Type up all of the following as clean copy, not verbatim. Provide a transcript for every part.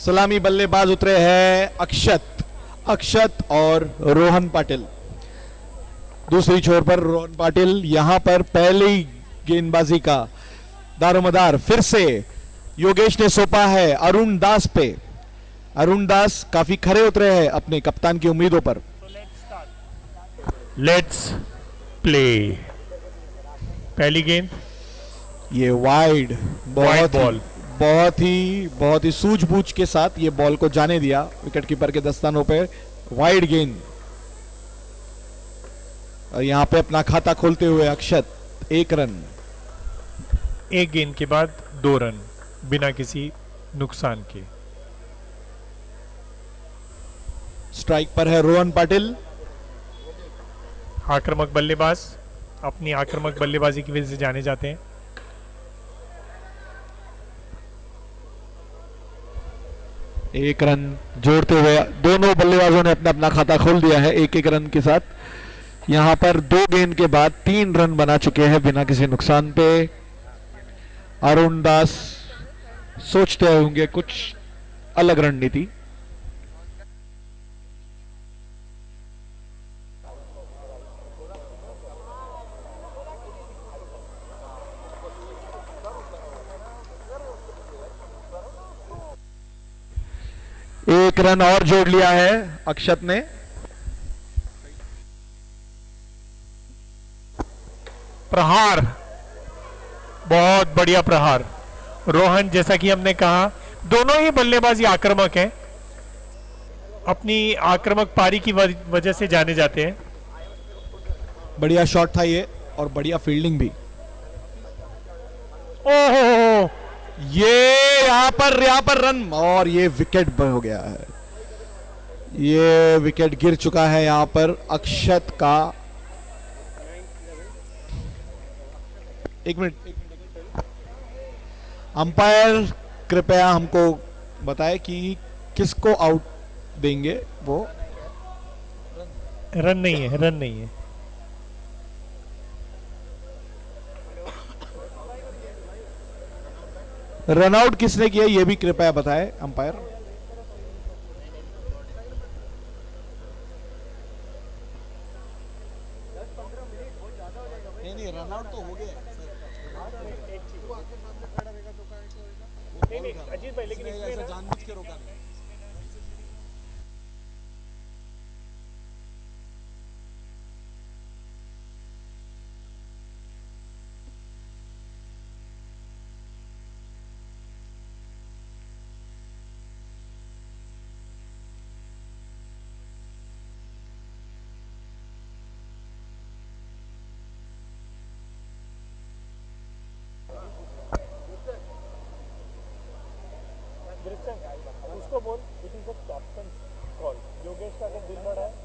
सलामी बल्लेबाज उतरे हैं अक्षत अक्षत और रोहन पाटिल। दूसरी छोर पर रोहन पाटिल। यहां पर पहली गेंदबाजी का दारोमदार फिर से योगेश ने सौंपा है अरुण दास पे। अरुण दास काफी खरे उतरे हैं अपने कप्तान की उम्मीदों पर। Let's play. पहली गेंद ये वाइड, वाइड बॉल। बहुत ही सूझबूझ के साथ ये बॉल को जाने दिया विकेट कीपर के दस्तानों पे। वाइड गेंद और यहां पे अपना खाता खोलते हुए अक्षत 1 रन। एक गेंद के बाद 2 रन बिना किसी नुकसान के। स्ट्राइक पर है रोहन पाटिल। आक्रामक बल्लेबाज अपनी आक्रामक बल्लेबाजी की वजह से जाने जाते हैं। एक रन जोड़ते हुए दोनों बल्लेबाजों ने अपना अपना खाता खोल दिया है 1-1 रन के साथ। यहां पर 2 गेंद के बाद 3 रन बना चुके हैं बिना किसी नुकसान पे। अरुण दास सोचते होंगे कुछ अलग रणनीति। एक रन और जोड़ लिया है अक्षत ने। प्रहार, बहुत बढ़िया प्रहार। रोहन, जैसा कि हमने कहा, दोनों ही बल्लेबाजी आक्रामक हैं, अपनी आक्रामक पारी की वजह से जाने जाते हैं। बढ़िया शॉट था ये और बढ़िया फील्डिंग भी। ओहो, ये यहां पर रन और ये विकेट हो गया है। ये विकेट गिर चुका है यहां पर अक्षत का। एक मिनट, अंपायर कृपया हमको बताए कि किसको आउट देंगे। वो रन नहीं है, रन नहीं है। रन आउट किसने किया ये भी कृपया बताएं अंपायर। नहीं, रन आउट तो हो गया अजीत भाई, लेकिन इसमें जानबूझ के रोका नहीं। उसको बोल, it is a captain call. Yogesh का अगर दिल बढ़ा है।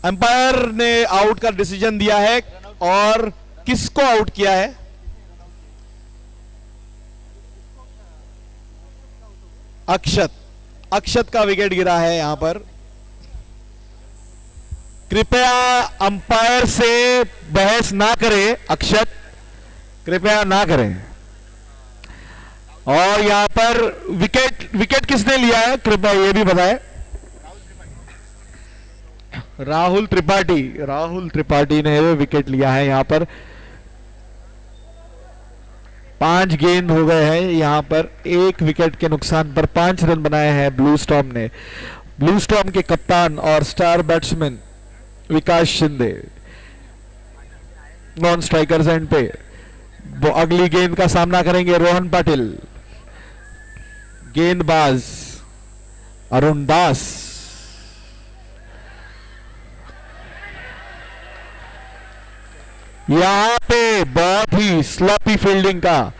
अंपायर ने आउट का डिसीजन दिया है और किसको आउट किया है? अक्षत। अक्षत का विकेट गिरा है यहां पर। कृपया अंपायर से बहस ना करें अक्षत, कृपया ना करें। और यहां पर विकेट किसने लिया है कृपया ये भी बताएं। राहुल त्रिपाठी ने विकेट लिया है यहां पर। 5 गेंद हो गए हैं यहां पर। 1 विकेट के नुकसान पर 5 रन बनाए हैं ब्लू स्टॉर्म ने। ब्लू स्टॉर्म के कप्तान और star batsman Vikas Shinde non strikers and पे। वो अगली गेंद का सामना करेंगे रोहन पाटिल। गेंदबाज अरुण दास। यहां पे बहुत ही स्लॉपी फील्डिंग का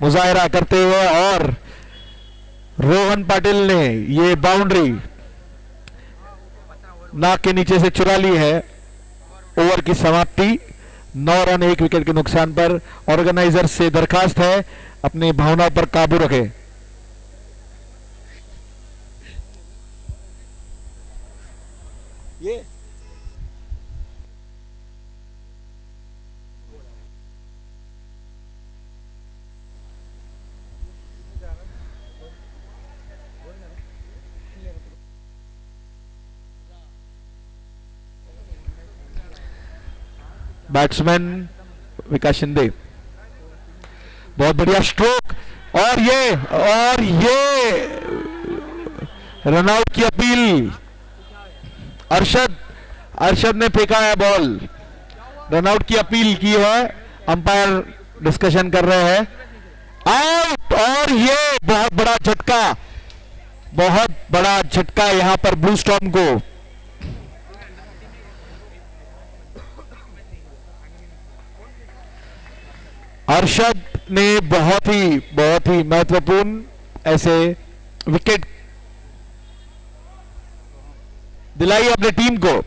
मुजाहरा करते हुए और रोहन पाटिल ने ये बाउंड्री नाक के नीचे से चुरा ली है। ओवर की समाप्ति 9 रन 1 विकेट के नुकसान पर। ऑर्गेनाइजर से दरखास्त है अपनी भावना पर काबू रखें। ये बैट्समैन विकास शिंदे, बहुत बढ़िया स्ट्रोक। और ये रनआउट की अपील। अरशद ने फेंका है बॉल। रनआउट की अपील की है। अंपायर डिस्कशन कर रहे हैं। आउट। और ये बहुत बड़ा झटका यहां पर ब्लू स्टॉर्म को। अरशद ने बहुत ही महत्वपूर्ण ऐसे विकेट दिलाई अपनी टीम को।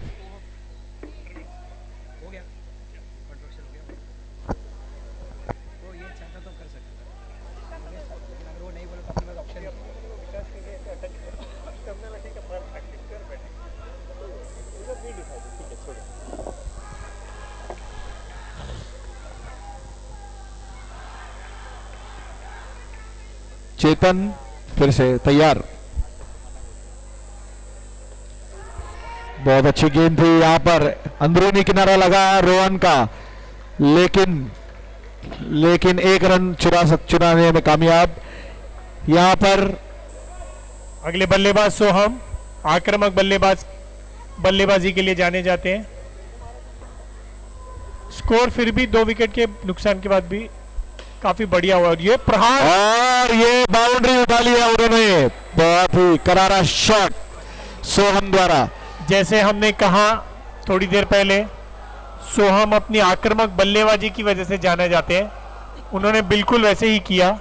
चेतन फिर से तैयार। बहुत अच्छी गेंद थी यहां पर। अंदरूनी किनारा लगा रोहन का, लेकिन 1 रन चुराने में कामयाब। यहां पर अगले बल्लेबाज सोहम आक्रामक बल्लेबाजी के लिए जाने जाते हैं। स्कोर फिर भी 2 विकेट के नुकसान के बाद भी काफी बढ़िया हुआ। और ये प्रहार और ये बाउंड्री उठा लिया उन्होंने। बहुत ही करारा शॉट सोहम द्वारा। जैसे हमने कहा थोड़ी देर पहले, सोहम अपनी आक्रामक बल्लेबाजी की वजह से जाने जाते हैं। उन्होंने बिल्कुल वैसे ही किया।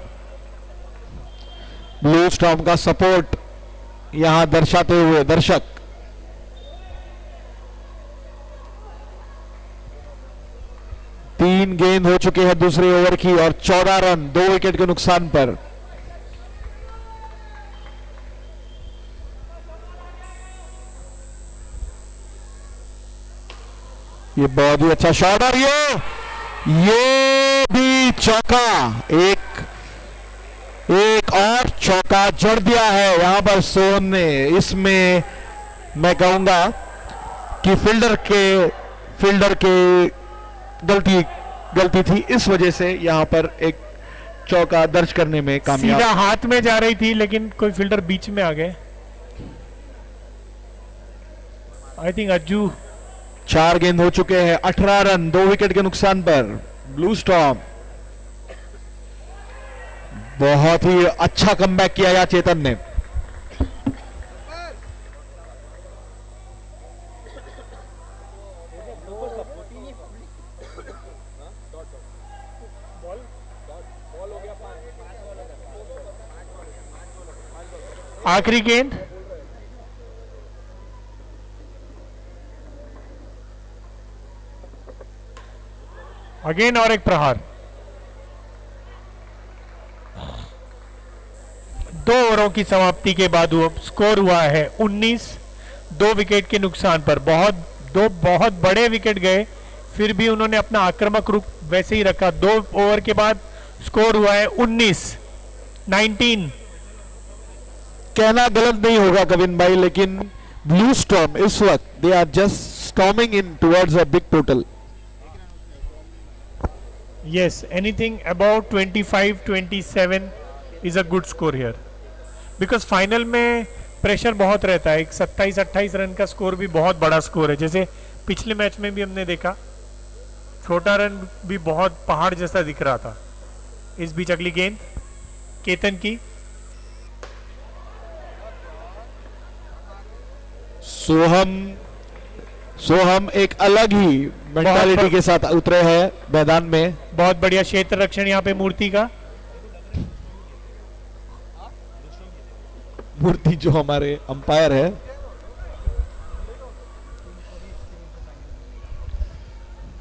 ब्लू स्टॉर्म का सपोर्ट यहां दर्शाते हुए दर्शक। तीन गेंद हो चुके हैं दूसरे ओवर की और 14 रन 2 विकेट के नुकसान पर। ये बहुत ही अच्छा शॉट और ये भी चौका। एक और चौका जड़ दिया है यहां पर सोहम ने। इसमें मैं कहूंगा कि फील्डर के गलती थी, इस वजह से यहां पर एक चौका दर्ज करने में कामयाब। सीधा हाथ में जा रही थी लेकिन कोई फील्डर बीच में आ गए। I think Ajju. 4 गेंद हो चुके हैं, 18 रन 2 विकेट के नुकसान पर। ब्लू स्टॉर्म बहुत ही अच्छा कमबैक किया या चेतन ने। आखिरी गेंद अगेन और एक प्रहार। 2 ओवरों की समाप्ति के बाद स्कोर हुआ है 19, 2 विकेट के नुकसान पर। बहुत बड़े विकेट गए, फिर भी उन्होंने अपना आक्रामक रूप वैसे ही रखा। 2 ओवर के बाद स्कोर हुआ है 19। कहना गलत नहीं होगा कविन भाई, लेकिन ब्लू स्टॉर्म इस वक्त they are just storming in towards a big total. Yes, anything about 25-27 is a good score here. Because final में प्रेशर बहुत रहता है। एक 27-28 रन का स्कोर भी बहुत बड़ा स्कोर है। जैसे पिछले मैच में भी हमने देखा, छोटा रन भी बहुत पहाड़ जैसा दिख रहा था। इस बीच अगली गेंद केतन की। सोहम एक अलग ही मेंटालिटी के साथ उतरे हैं मैदान में। बहुत बढ़िया क्षेत्र रक्षण यहाँ पे मूर्ति का। मूर्ति जो हमारे अंपायर है।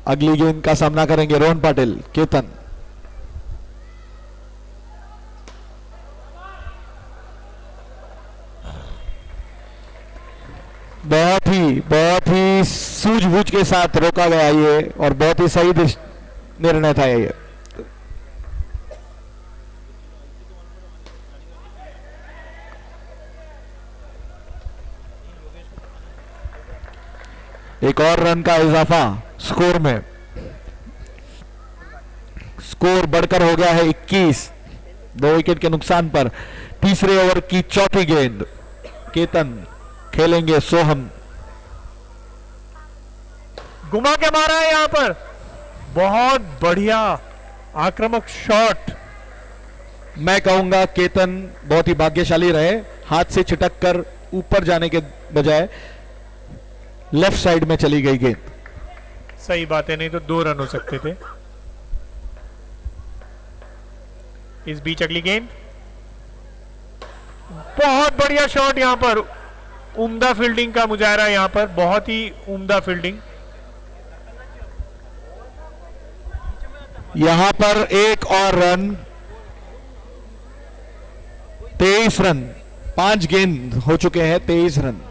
अगली गेंद का सामना करेंगे रोहन पाटिल, केतन। बहुत ही सूझबूझ के साथ रोका गया ये, और बहुत ही सही निर्णय था ये। एक और रन का इजाफा स्कोर में। स्कोर बढ़कर हो गया है 21, 2 विकेट के नुकसान पर। तीसरे ओवर की चौथी गेंद केतन खेलेंगे सोहम। घुमा के मारा है यहां पर। बहुत बढ़िया आक्रामक शॉट। मैं कहूंगा केतन बहुत ही भाग्यशाली रहे, हाथ से छिटक कर ऊपर जाने के बजाय लेफ्ट साइड में चली गई गेंद। सही बात है, नहीं तो 2 रन हो सकते थे। इस बीच अगली गेंद। बहुत बढ़िया शॉट यहां पर। उम्दा फील्डिंग का मुजाहरा यहां पर, बहुत ही उम्दा फील्डिंग। यहां पर एक और रन। 23 रन, 5 गेंद हो चुके हैं, 23 रन।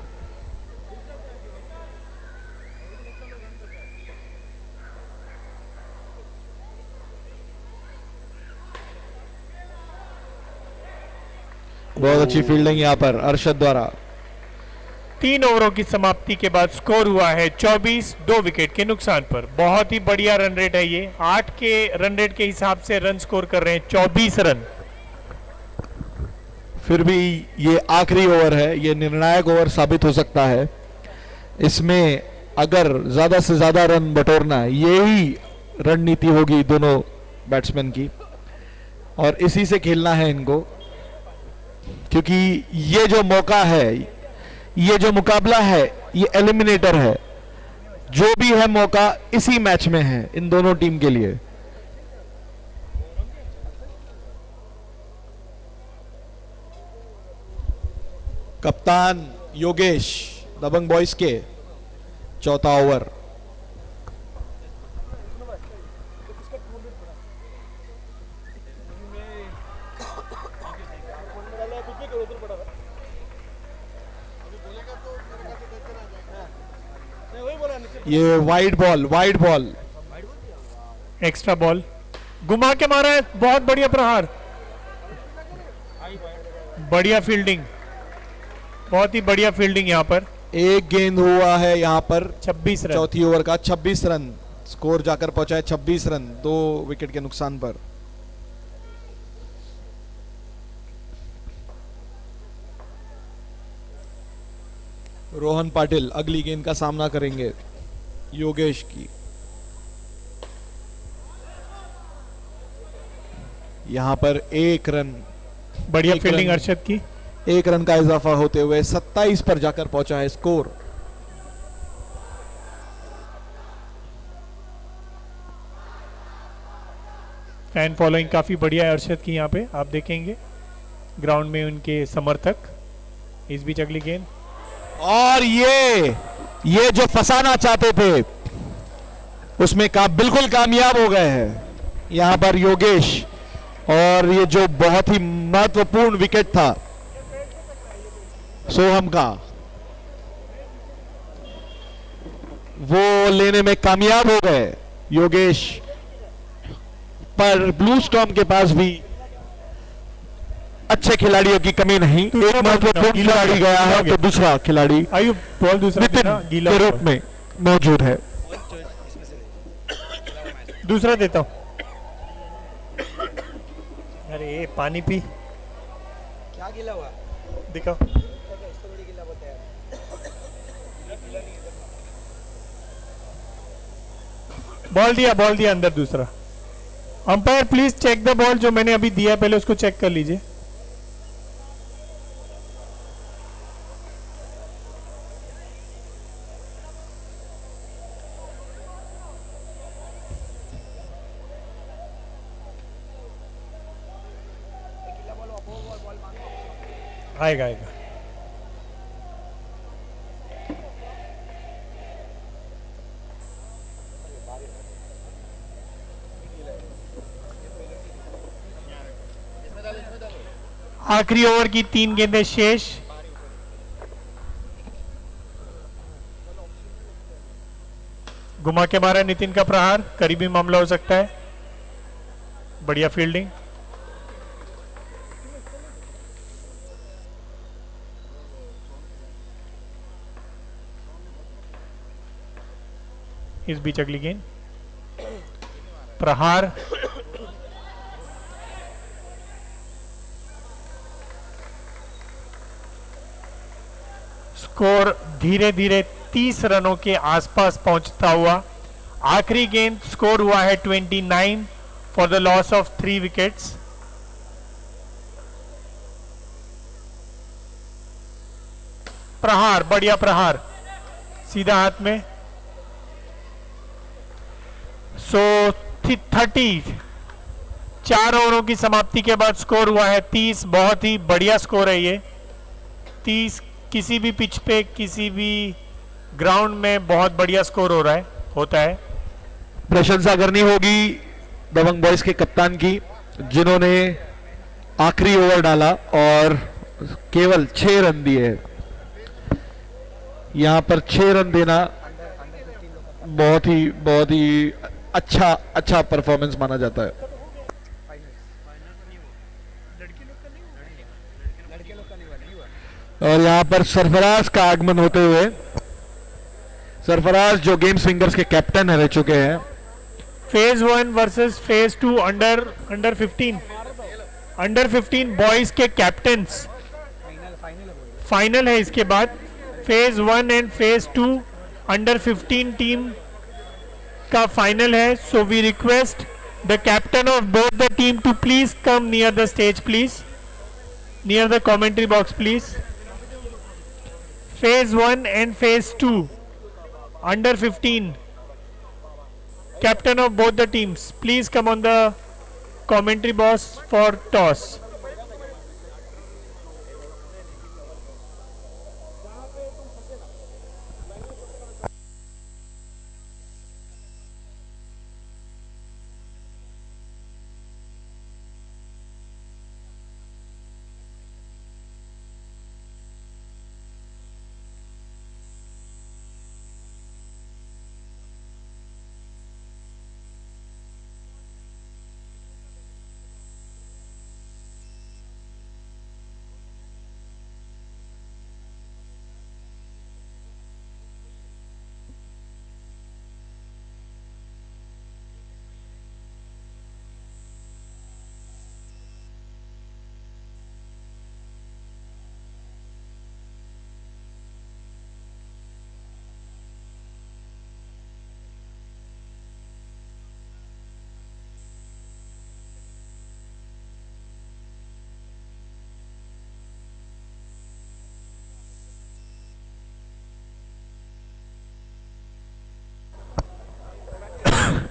बहुत अच्छी फील्डिंग यहां पर अरशद द्वारा। 3 ओवरों की समाप्ति के बाद स्कोर हुआ है 24, 2 विकेट के नुकसान पर। बहुत ही बढ़िया रन रेट है ये। 8 के रन रेट के हिसाब से रन स्कोर कर रहे हैं 24 रन। फिर भी ये आखिरी ओवर है, ये निर्णायक ओवर साबित हो सकता है। इसमें अगर ज्यादा से ज्यादा रन बटोरना, यही रणनीति होगी दोनों बैट्समैन की, और इसी से खेलना है इनको। क्योंकि ये जो मौका है, ये जो मुकाबला है, ये एलिमिनेटर है। जो भी है मौका इसी मैच में है इन दोनों टीम के लिए। कप्तान योगेश दबंग बॉयज के चौथा ओवर। ये वाइड बॉल एक्स्ट्रा बॉल घुमा के मारा है। बहुत बढ़िया प्रहार, बढ़िया फील्डिंग, बहुत ही बढ़िया फील्डिंग यहां पर। एक गेंद हुआ है यहां पर 26 रन, चौथी ओवर का 26 रन। स्कोर जाकर पहुंचा है 26 रन, 2 विकेट के नुकसान पर। रोहन पाटिल अगली गेंद का सामना करेंगे योगेश की। यहां पर 1 रन, बढ़िया फील्डिंग अरशद की। 1 रन का इजाफा होते हुए 27 पर जाकर पहुंचा है स्कोर। फैन फॉलोइंग काफी बढ़िया है अरशद की। यहाँ पे आप देखेंगे ग्राउंड में उनके समर्थक। इस बीच अगली गेंद, और ये जो फंसाना चाहते थे उसमें बिल्कुल कामयाब हो गए हैं यहां पर योगेश। और ये जो बहुत ही महत्वपूर्ण विकेट था सोहम का, वो लेने में कामयाब हो गए योगेश। पर ब्लू स्टॉर्म के पास भी अच्छे खिलाड़ियों की कमी नहीं, एक महत्वपूर्ण खिलाड़ी गया है तो दूसरा खिलाड़ी आयुब बॉल दूसरा नितिन गीला के रूप में मौजूद है। दूसरा देता हूं। अरे पानी पी। क्या गीला हुआ? दिखाओ। बॉल दिया अंदर दूसरा। Umpire please check the ball, जो मैंने अभी दिया पहले उसको चेक कर लीजिए। आएगा आएगा। आखिरी ओवर की 3 गेंदें शेष। घुमा के मारा नितिन का प्रहार, करीबी मामला हो सकता है। बढ़िया फील्डिंग। इस बीच अगली गेंद प्रहार। स्कोर धीरे धीरे 30 रनों के आसपास पहुंचता हुआ। आखिरी गेंद स्कोर हुआ है 29 for the loss of 3 wickets. प्रहार, बढ़िया प्रहार, सीधा हाथ में। सो 30 4 ओवरों की समाप्ति के बाद स्कोर हुआ है 30। बहुत ही बढ़िया स्कोर है ये। 30 किसी भी पिच पे, किसी भी ग्राउंड में बहुत बढ़िया स्कोर होता है। प्रशंसा करनी होगी दबंग बॉयज के कप्तान की, जिन्होंने आखिरी ओवर डाला और केवल 6 रन दिए। यहां पर 6 रन देना बहुत ही अच्छा परफॉर्मेंस माना जाता है। और यहां पर सरफराज का आगमन होते हुए, सरफराज जो गेम स्विंगर्स के कैप्टन रह चुके हैं। Phase 1 versus phase 2 under 15 boys के कैप्टन्स फाइनल है। इसके बाद phase 1 and phase 2 under 15 team का फाइनल है। So we request the captain of both the team to please come near the stage, please near the commentary box please. Phase 1 and phase 2 under 15 captain of both the teams, please come on the commentary box for toss.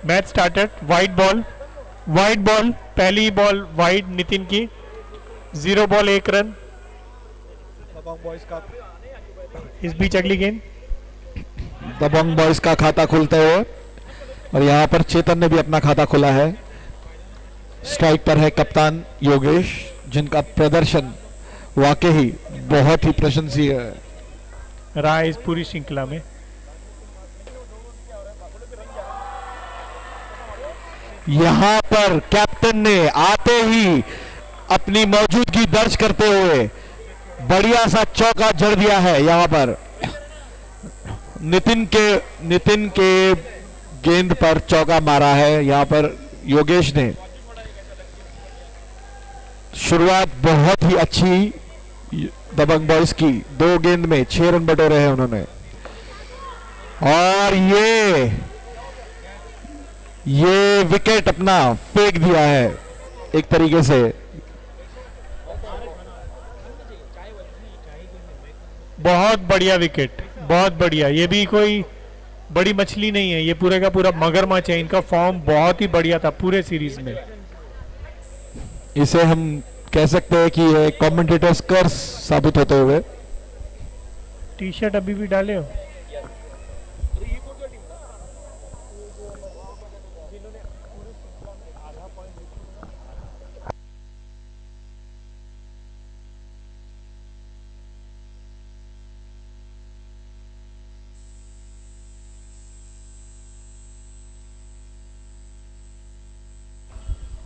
Match started. Wide ball, पहली ball wide Nitin की। 0 ball 1 run. इस बीच अगली गेंद दबंग boys का खाता खुलते हुए और यहां पर चेतन ने भी अपना खाता खोला है। स्ट्राइक पर है कप्तान योगेश, जिनका प्रदर्शन वाकई बहुत ही प्रशंसीय है रहा है इस पूरी श्रृंखला में। यहां पर कैप्टन ने आते ही अपनी मौजूदगी दर्ज करते हुए बढ़िया सा चौका जड़ दिया है। यहां पर नितिन के गेंद पर चौका मारा है। यहां पर योगेश ने शुरुआत बहुत ही अच्छी दबंग बॉयज की, 2 गेंद में 6 रन बटोरे हैं उन्होंने। और ये विकेट अपना फेंक दिया है एक तरीके से। बहुत बढ़िया विकेट, बहुत बढ़िया। ये भी कोई बड़ी मछली नहीं है, ये पूरे का पूरा मगरमच्छ है। इनका फॉर्म बहुत ही बढ़िया था पूरे सीरीज में। इसे हम कह सकते हैं कि ये कमेंटेटर्स कर्स साबित होते हुए। टी शर्ट अभी भी डाले हो?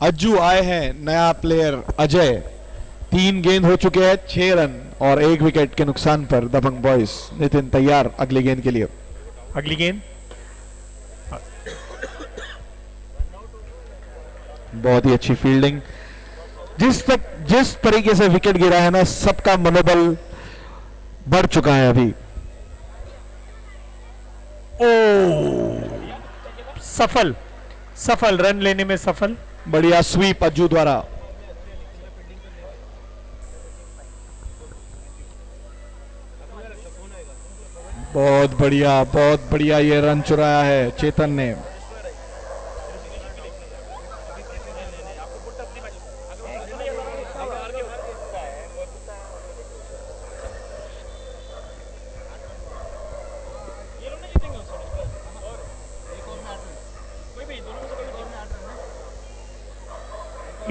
अज्जू आए हैं नया प्लेयर अजय। 3 गेंद हो चुके हैं, 6 रन और 1 विकेट के नुकसान पर दबंग बॉयज। नितिन तैयार अगली गेंद के लिए। अगली गेंद बहुत ही अच्छी फील्डिंग। जिस तरीके से विकेट गिरा है ना, सबका मनोबल बढ़ चुका है अभी। ओ सफल रन लेने में सफल। बढ़िया स्वीप अज्जू द्वारा। बहुत बढ़िया ये रन चुराया है चेतन ने।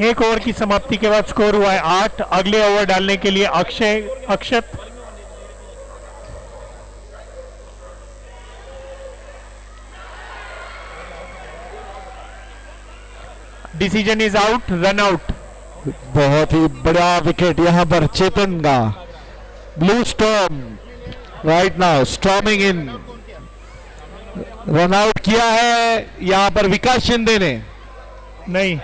एक ओवर की समाप्ति के बाद स्कोर हुआ है 8। अगले ओवर डालने के लिए Akshat decision is out, run out. बहुत ही बड़ा विकेट यहां पर चेतन का। Blue storm right now storming in. Run out किया है यहां पर विकास शिंदे ने। नहीं,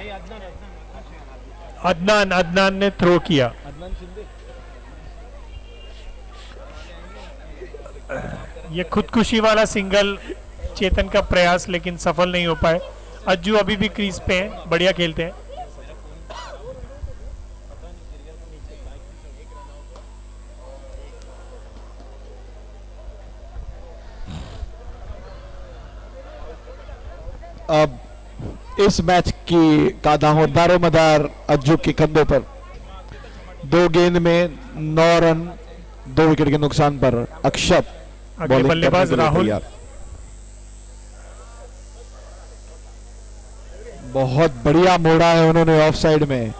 अदनान ने थ्रो किया। ये खुदकुशी वाला सिंगल चेतन का प्रयास लेकिन सफल नहीं हो पाए। अज्जू अभी भी क्रीज पे हैं, बढ़िया खेलते हैं। अब इस मैच की का दारोमदार अज्जू के कंधों पर। 2 गेंद में 9 रन 2 विकेट के नुकसान पर अक्षत अगले बल्लेबाज राहुल। बहुत बढ़िया मोड़ा है उन्होंने ऑफ साइड में।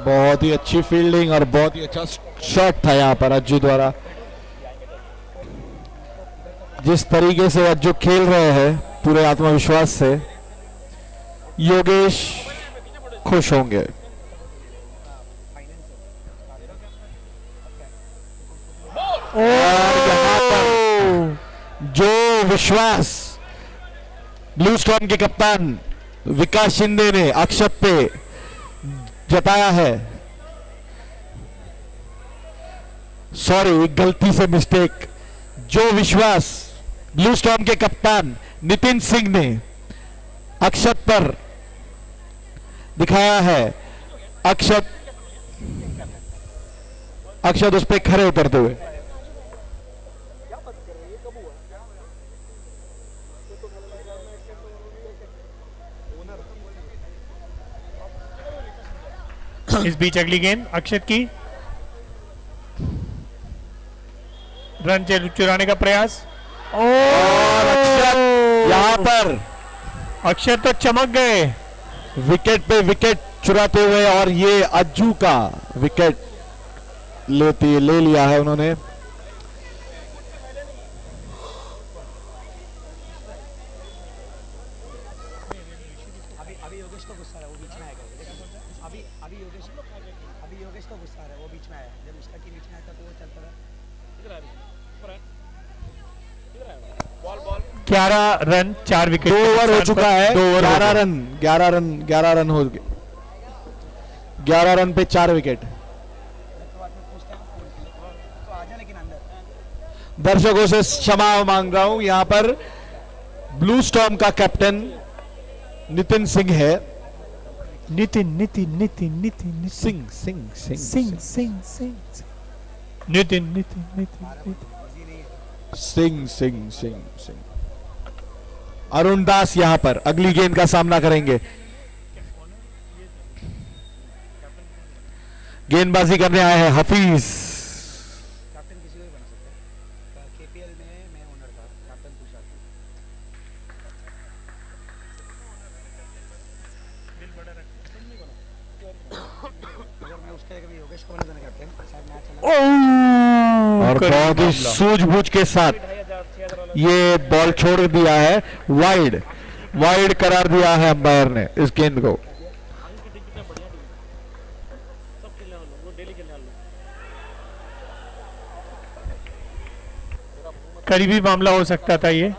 बहुत ही अच्छी फील्डिंग और बहुत ही अच्छा शॉट था यहां पर अज्जू द्वारा। जिस तरीके से अज्जू खेल रहे हैं पूरे आत्मविश्वास से, योगेश खुश होंगे। और यहां पर जो विश्वास ब्लू स्टॉर्म के कप्तान विकास शिंदे ने अक्षत पे जताया है, सॉरी गलती से मिस्टेक, जो विश्वास ब्लू स्टॉर्म के कप्तान नितिन सिंह ने अक्षत पर दिखाया है, अक्षत उस पे खड़े उतरते हुए। इस बीच अगली गेंद अक्षत की, रन चुराने का प्रयास और अक्षत यहां पर अक्षत तो चमक गए, विकेट पे विकेट चुराते हुए, और ये अज्जू का विकेट ले लिया है उन्होंने। अभी योगेश को गुस्सा है, वो बीच में आएगा। अभी योगेश को गुस्सा है, वो बीच में आया। जब उसका की बीच में आता तो वो चलता रहा। 11 रन 4 विकेट, 2 ओवर हो चुका है। 2 ओवर 11 रन हो गए। 11 रन पे 4 विकेट। तो आजा लेकिन अंदर। दर्शकों से क्षमा मांग रहा हूं, यहां पर ब्लू स्टॉर्म का कैप्टन नितिन सिंह है। नितिन सिंह अरुण दास यहां पर अगली गेंद का सामना करेंगे। गेंदबाजी करने आए हैं हफीज। कैप्टन किसी को भी बना सकता है। केपीएल में मैं ओनर था, कैप्टन तुषार था। अगर मैं उसके कभी योगेश को बना देना कैप्टन, शायद मैच चला। और बहुत ही सूझबूझ के साथ ये बॉल छोड़ दिया है, वाइड करार दिया है अंपायर ने इस गेंद को। करीबी मामला हो सकता था ये।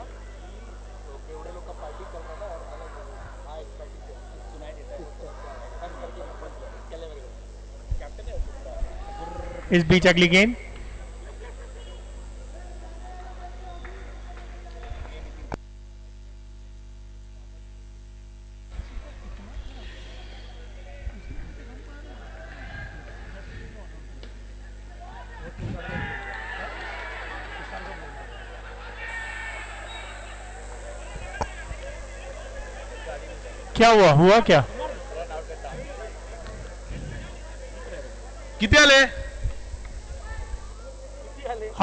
इस बीच अगली गेंद क्या हुआ क्या? कितने आले?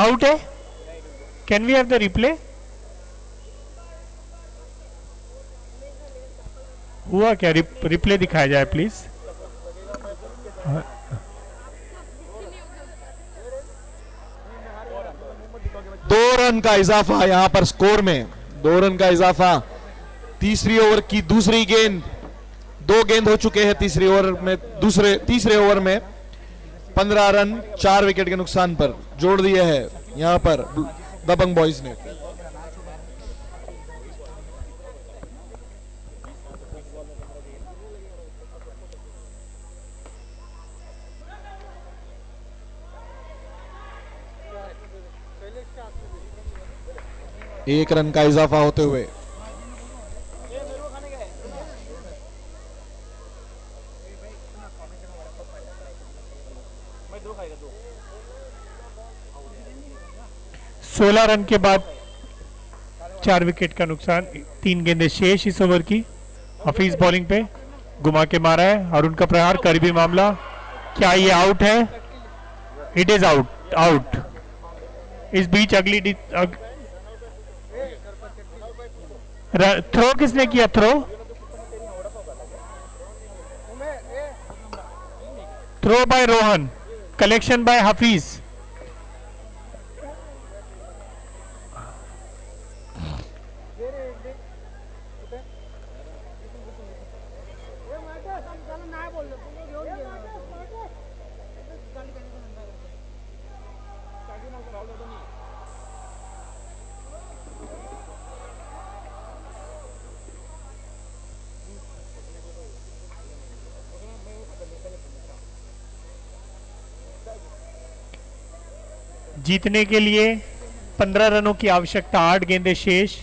आउट है? Can we have the replay? हुआ क्या? रिप्ले दिखाया जाए प्लीज। दो रन का इजाफा यहां पर स्कोर में, 2 रन का इजाफा। तीसरी ओवर की दूसरी गेंद, 2 गेंद हो चुके हैं तीसरी ओवर में। तीसरे ओवर में 15 रन 4 विकेट के नुकसान पर जोड़ दिए हैं यहां पर दबंग बॉयज ने। एक रन का इजाफा होते हुए सोलह रन के बाद 4 विकेट का नुकसान। 3 गेंदें शेष इस ओवर की। हफीज बॉलिंग पे घुमा के मारा है। अरुण का प्रहार, करीबी मामला। क्या ये आउट है? It is out. इस बीच अगली थ्रो किसने किया? Throw by Rohan, collection by Hafeez. जीतने के लिए 15 रनों की आवश्यकता, 8 गेंदें शेष।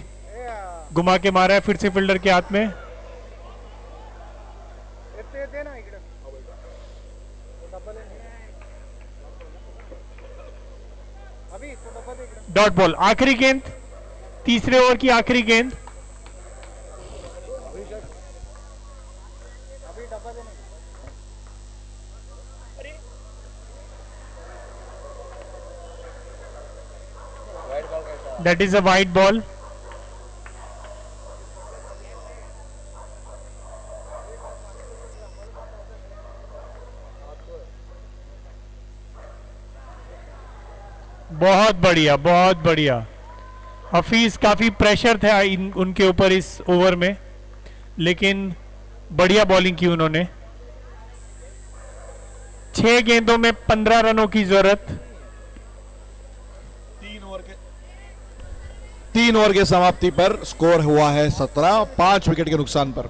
घुमा के मारा है फिर से फील्डर के हाथ में। Dot ball. आखिरी गेंद, तीसरे ओवर की आखिरी गेंद। That is a wide ball. बहुत बढ़िया, बहुत बढ़िया। हफीज, काफी प्रेशर था उनके ऊपर इस ओवर में, लेकिन बढ़िया बॉलिंग की उन्होंने। 6 गेंदों में 15 रनों की जरूरत। 3 ओवर के समाप्ति पर स्कोर हुआ है 17, 5 विकेट के नुकसान पर।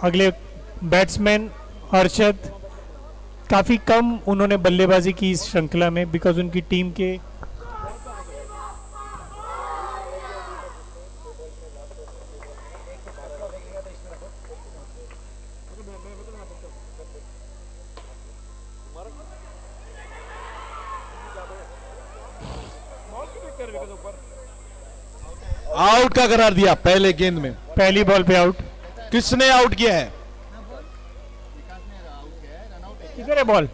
अगले बैट्समैन अरशद, काफी कम उन्होंने बल्लेबाजी की इस श्रृंखला में, बिकॉज उनकी टीम के आउट का करार दिया पहले गेंद में। पहली बॉल पे आउट। किसने आउट किया है? किधर है बॉल?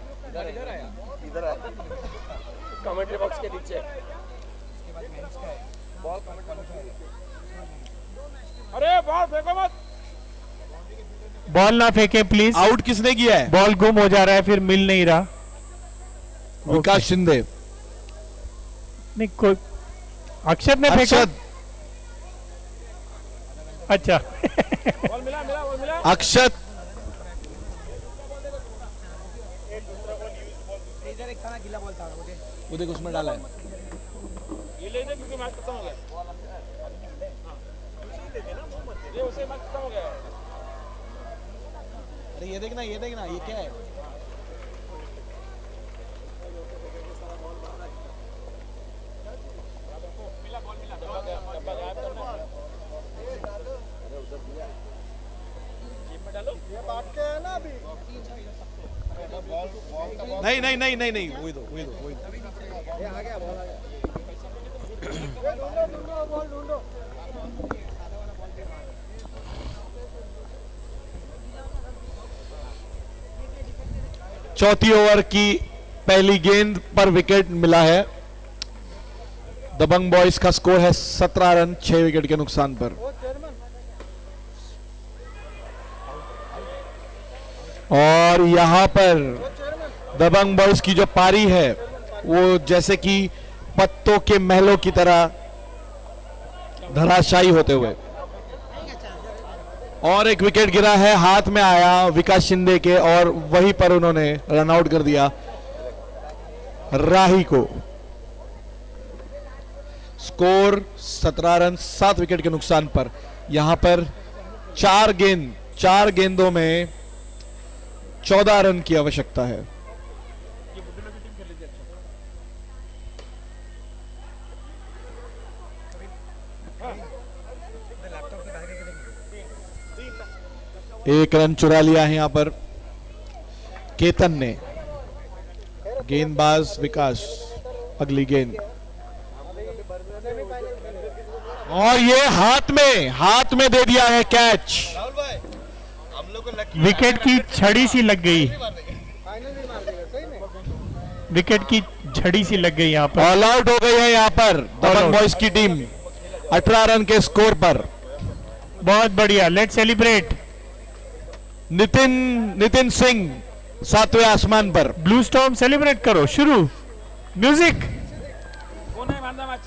कमेंट्री बॉक्स के नीचे। बॉल अरे बॉल फेंको मत। बॉल ना फेंके प्लीज। आउट किसने किया है? बॉल गुम हो जा रहा है, फिर मिल नहीं रहा। विकास शिंदे। नहीं, कोई अक्षत ने फेंका। अक्षत। अच्छा। बॉल मिला मिला बॉल मिला। अक्षत। इधर एक था ना, गीला बॉल था मुझे। वो देख उसमें डाला है। ये ले दे क्योंकि मैच खत्म हो गया। ये उसे मैच खत्म हो गया। अरे ये देखना, ये देखना, ये क्या है? नहीं नहीं नहीं नहीं नहीं, वही दो वही दो वही दो। आ गया बॉल, आ गया। ढूंढो बॉल ढूंढो। चौथी ओवर की पहली गेंद पर विकेट मिला है। दबंग बॉयज का स्कोर है 17 रन 6 विकेट के नुकसान पर। और यहां पर दबंग बॉयज की जो पारी है वो जैसे कि पत्तों के महलों की तरह धराशायी होते हुए। और एक विकेट गिरा है, हाथ में आया विकास शिंदे के और वहीं पर उन्होंने रन आउट कर दिया राही को। स्कोर 17 रन 7 विकेट के नुकसान पर। यहां पर 4 गेंदों में 14 रन की आवश्यकता है। एक रन चुरा लिया है यहां पर केतन ने। गेंदबाज विकास, अगली गेंद और ये हाथ में दे दिया है कैच। विकेट की छड़ी सी लग गई। विकेट की छड़ी सी लग गई यहाँ पर। ऑल आउट हो गई है यहाँ पर दबंग बॉयज की टीम 18 रन के स्कोर पर। बहुत बढ़िया, लेट्स सेलिब्रेट। नितिन सिंह 7वें आसमान पर। ब्लू स्टॉर्म सेलिब्रेट करो। शुरू म्यूजिक। कौन है मैन मैच?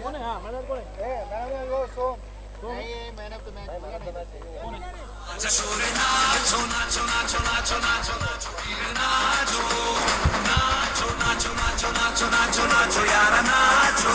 कौन है? हां मैन कौन है? मैन वो सोम। नहीं, मैन ऑफ द मैच। कौन है? नाचो नाचो नाचो नाचो नाचो नाचो नाचो नाचो नाचो नाचो नाचो नाचो नाचो यार नाचो।